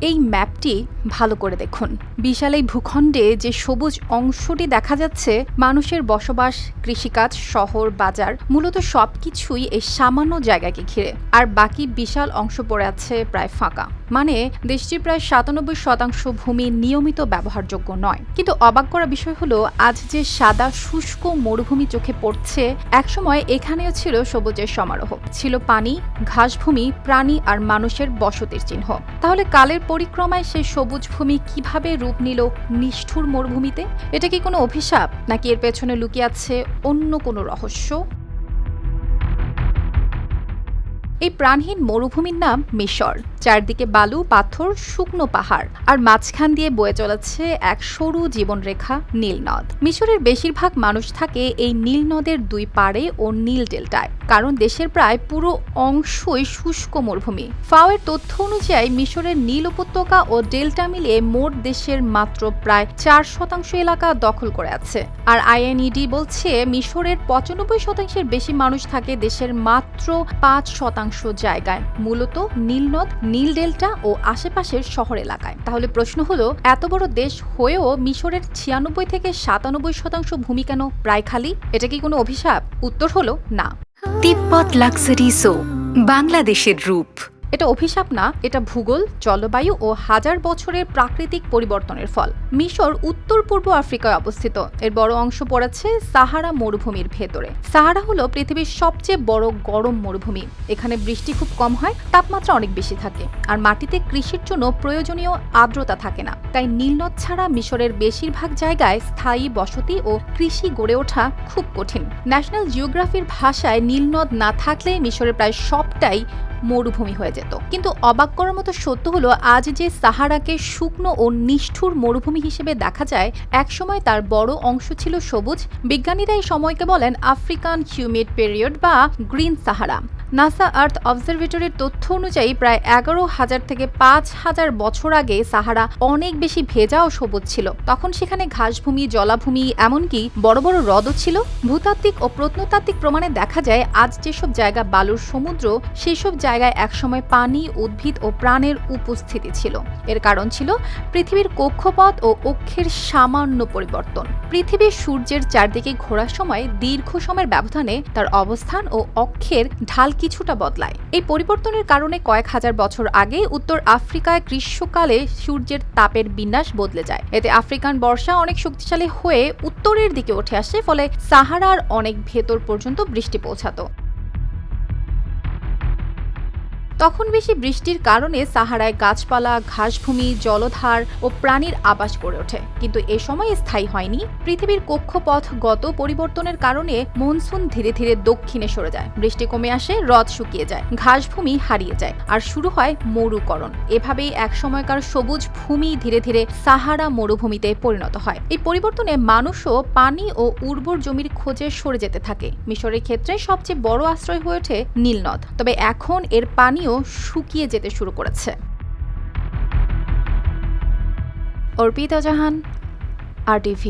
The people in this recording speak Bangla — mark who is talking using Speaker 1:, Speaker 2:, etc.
Speaker 1: এই ম্যাপটি ভালো করে দেখুন। বিশাল এই ভূখণ্ডে যে সবুজ অংশটি দেখা যাচ্ছে, মানুষের বসবাস, কৃষিকাজ, শহর, বাজার, মূলত সবকিছুই এই সামান্য জায়গাকে ঘিরে। আর বাকি বিশাল অংশ পড়ে আছে প্রায় ফাঁকা। মানে দেশটির প্রায় ৯৭% ভূমি নিয়মিত ব্যবহারযোগ্য নয়। কিন্তু অবাক করা বিষয় হলো, আজ যে সাদা শুষ্ক মরুভূমি চোখে পড়ছে, একসময় এখানেও ছিল সবুজের সমারোহ, ছিল পানি, ঘাসভূমি, প্রাণী আর মানুষের বসতির চিহ্ন। তাহলে কালের পরিক্রমায় সেই সবুজ ভূমি কিভাবে রূপ নিল নিষ্ঠুর মরুভূমিতে? এটা কি কোনো অভিশাপ, নাকি এর পেছনে লুকিয়ে আছে অন্য কোনো রহস্য? এই প্রাণহীন মরুভূমির নাম মিশর। চারদিকে বালু, পাথর, শুকনো পাহাড়, আর মাঝখান দিয়ে বয়ে চলেছে এক সরু জীবনরেখা, নীল নদ। মিশরের বেশিরভাগ মানুষ থাকে এই নীল নদের দুই পাড়ে ও নীল ডেল্টায়, কারণ দেশের প্রায় পুরো অংশই শুষ্ক মরুভূমি। ফাও এর তথ্য অনুযায়ী মিশরের নীল উপত্যকা ও ডেল্টা মিলিয়ে মোট দেশের মাত্র প্রায় ৪% এলাকা দখল করে আছে। আর আইএনইডি বলছে মিশরের ৯৫% বেশি মানুষ থাকে দেশের মাত্র ৫% জায়গায়, মূলত নীলনদ, নীল ডেল্টা ও আশেপাশের শহর এলাকায়। তাহলে প্রশ্ন হলো, এত বড় দেশ হয়েও মিশরের ৯৬ থেকে ৯৭% ভূমি কেন প্রায় খালি? এটা কি কোনো অভিশাপ? উত্তর হলো না।
Speaker 2: তিব্বত লাক্সারি সো, বাংলাদেশের রূপ।
Speaker 1: এটা অভিশাপ না, এটা ভূগোল, জলবায়ু ও হাজার বছরের প্রাকৃতিক পরিবর্তনের ফল। মিশর উত্তর পূর্ব আফ্রিকায় অবস্থিত। এর বড় অংশ পড়েছে সাহারা মরুভূমির ভেতরে। সাহারা হলো পৃথিবীর সবচেয়ে বড় গরম মরুভূমি। এখানে বৃষ্টি খুব কম হয়, তাপমাত্রা অনেক বেশি থাকে, আর মাটিতে কৃষির জন্য প্রয়োজনীয় আর্দ্রতা থাকে না। তাই নীলনদ ছাড়া মিশরের বেশিরভাগ জায়গায় স্থায়ী বসতি ও কৃষি গড়ে ওঠা খুব কঠিন। ন্যাশনাল জিওগ্রাফির ভাষায় নীলনদ না থাকলে মিশরের প্রায় সবটাই মরুভূমি হয়ে যেত। কিন্তু অবাক করার মতো সত্য হলো, আজ যে সাহারাকে শুকনো ও নিষ্ঠুর মরুভূমি হিসেবে দেখা যায়, একসময় তার বড় অংশ ছিল সবুজ। বিজ্ঞানীরা এই সময়কে বলেন আফ্রিকান হিউমিড পিরিয়ড বা গ্রিন সাহারা। নাসা আর্থ অবজারভেটরির তথ্য অনুযায়ী প্রায় ১১,০০০ থেকে ৫,০০০ বছর আগে সাহারা অনেক বেশি ভেজা ও সবুজ ছিল। তখন সেখানে ঘাসভূমি, জলাভূমি, এমনকি বড় বড় হ্রদও ছিল। ভূতাত্ত্বিক ও প্রত্নতাত্ত্বিক প্রমাণে দেখা যায়, আজ যেসব জায়গা বালুর সমুদ্র, সেসব জায়গায় একসময় পানি, উদ্ভিদ ও প্রাণের উপস্থিতি ছিল। এর কারণ ছিল পৃথিবীর কক্ষপথ ও অক্ষের সামান্য পরিবর্তন। পৃথিবীর সূর্যের চারদিকে ঘোরার সময় দীর্ঘ সময়ের ব্যবধানে তার অবস্থান ও অক্ষের ঢাল কিছুটা বদলায়। এই পরিবর্তনের কারণে কয়েক হাজার বছর আগে উত্তর আফ্রিকায় গ্রীষ্মকালে সূর্যের তাপের বিন্যাস বদলে যায়। এতে আফ্রিকান বর্ষা অনেক শক্তিশালী হয়ে উত্তরের দিকে উঠে আসে, ফলে সাহারার অনেক ভেতর পর্যন্ত বৃষ্টি পৌঁছাতো। তখন বেশি বৃষ্টির কারণে সাহারায় গাছপালা, ঘাসভূমি, জলধার ও প্রাণীর আবাস গড়ে ওঠে। কিন্তু এ সময় স্থায়ী হয়নি। পৃথিবীর কক্ষপথগত পরিবর্তনের কারণে মনসুন ধীরে ধীরে দক্ষিণে সরে যায়, বৃষ্টি কমে আসে, হ্রদ শুকিয়ে যায়, ঘাসভূমি হারিয়ে যায়, আর শুরু হয় মরুকরণ। এভাবেই এক সময়কার সবুজ ভূমি ধীরে ধীরে সাহারা মরুভূমিতে পরিণত হয়। এই পরিবর্তনে মানুষও পানি ও উর্বর জমির খোঁজে সরে যেতে থাকে। মিশরের ক্ষেত্রে সবচেয়ে বড় আশ্রয় হয়ে ওঠে নীলনদ। তবে এখন এর পানিও শুকিয়ে যেতে শুরু করেছে। অর্পিতা জাহান, RTV।